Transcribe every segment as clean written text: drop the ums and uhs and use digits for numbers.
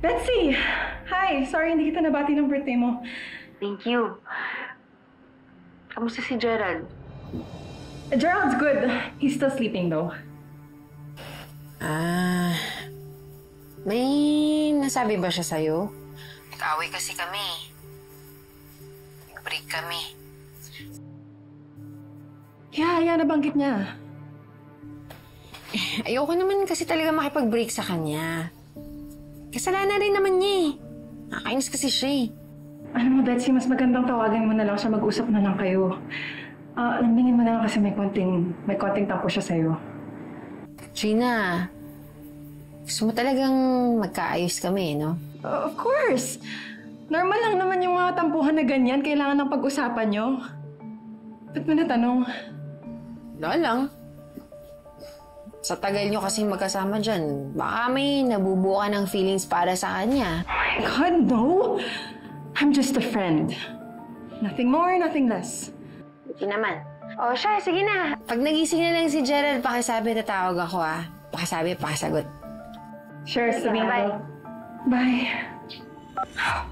Betsy! Hi! Sorry, hindi kita nabati ng birthday mo. Thank you. Kamusta si Gerald? Gerald's good. He's still sleeping though. May nasabi ba siya sa'yo? Nag-away kasi kami. Nag-break kami. Yeah, nabanggit niya. Ayoko naman kasi talaga makipag-break sa kanya. Kasalanan rin naman niya eh. Nakakainis kasi siya eh. Alam mo, Betsy, mas magandang tawagan mo na lang siya. Mag-usap na lang kayo. Lambingin mo na lang kasi may konting tampo siya sa'yo. Gina, gusto mo talagang magkaayos kami, no? Of course! Normal lang naman yung mga tampuhan na ganyan. Kailangan ng pag-usapan nyo. Ba't mo natanong? Wala lang. Sa tagal nyo kasing magkasama dyan, baka may nabubuo ka ng feelings para sa kanya. Oh my God, no! I'm just a friend. Nothing more, nothing less. Hindi naman. O siya, sige na. Pag nagising na lang si Gerald, pakisabi tatawag ako ah. Pakisabi, pakisagot. Sure, sabihin ko. Bye. Bye.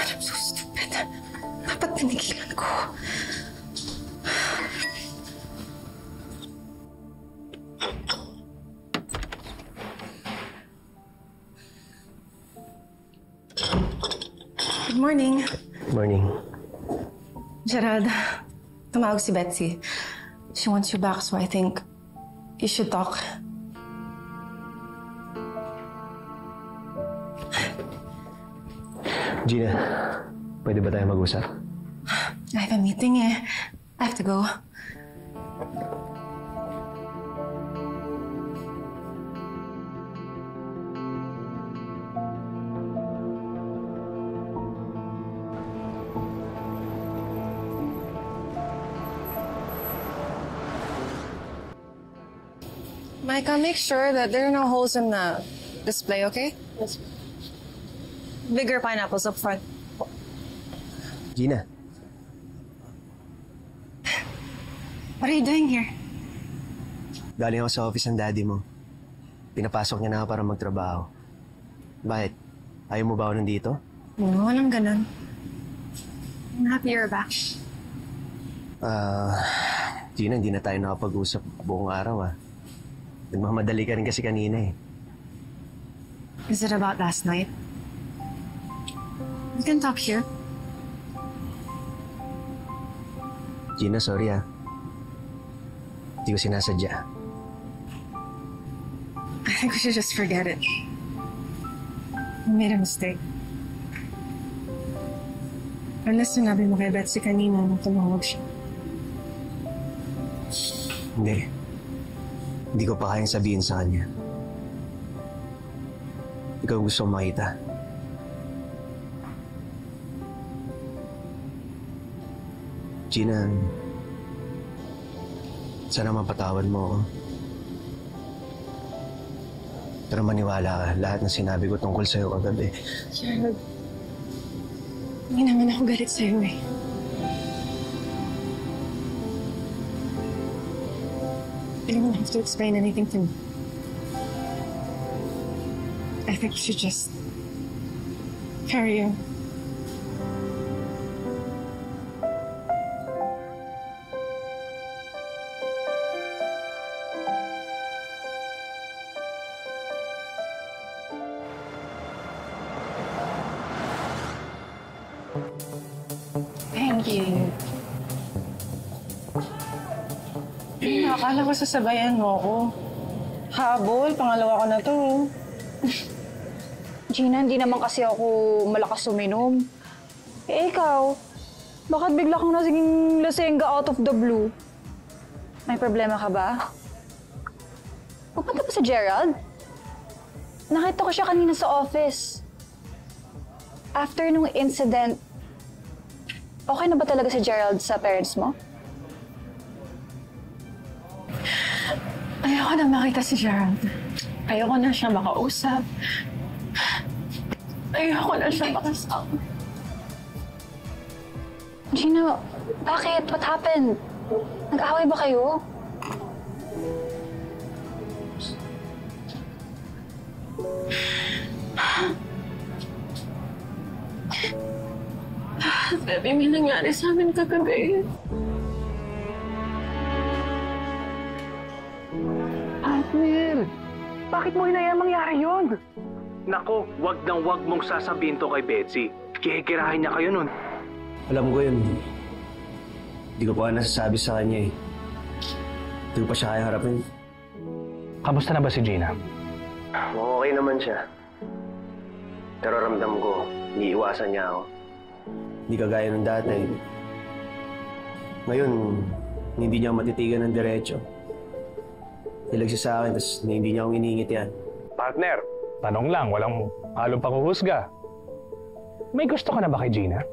I'm so stupid. Dapat tinigilan ko. Good morning. Good morning. Gerald, tumawag si Betsy. She wants you back, so I think you should talk. Gina, pwede ba tayo mag-usap? I have a meeting eh. I have to go. Micah, make sure that there are no holes in the display, okay? Yes. Bigger pineapples up front. Gina. What are you doing here? Galing ako sa office ng daddy mo. Pinapasok niya na ako para magtrabaho. Bakit? Ayaw mo ba ako nandito? No, walang ganun. I'm happy you're back. Gina, hindi na tayo nakapag-usap buong araw Nagmamadali ka rin kasi kanina eh. Is it about last night? We can talk here. Gina, sorry Hindi ko sinasadya. I think we should just forget it. We made a mistake. Unless sinabi mo kay Betsy kanina nung tumawag siya. Hindi ko pa kayang sabihin sa kanya. Ikaw gusto kong makita. Gina, sana mapatawad mo ako. Pero maniwala ka, lahat ng sinabi ko tungkol sa'yo kagabi. Gerald, hindi naman ako galit sa'yo eh. You don't have to explain anything to me. I think you should just carry on. Thank you. Akala ko sasabayan mo ako. Habol, pangalawa ko na to. Gina, hindi naman kasi ako malakas uminom. Eh, ikaw, bakit bigla kang naging lasengga out of the blue? May problema ka ba? Pupunta ba sa Gerald? Nakita ko siya kanina sa office. After nung incident, okay na ba talaga si Gerald sa parents mo? Ayoko na makita si Gerald. Ayoko na siya makausap. Ayoko na siya makasama. Gina, bakit? What happened? Nag-away ba kayo? Baby, may nangyari sa amin kagabi. Partner, bakit mo hinayang mangyari yun? Nako, wag nang wag mong sasabihin to kay Betsy. Kikirahin niya kayo nun. Alam ko yun. Hindi ko pa nasasabi sa kanya eh. Hindi ko pa siya kaya harapin. Kamusta na ba si Gina? Okay naman siya. Pero ramdam ko, iniiwasan niya ako. Hindi kagaya ng dati. Ngayon, hindi niya ako matitigan ng diretso. Nilag siya sa akin, tapos hindi niya akong iningit yan. Partner, tanong lang, walang halong panghuhusga. May gusto ka na ba kay Gina?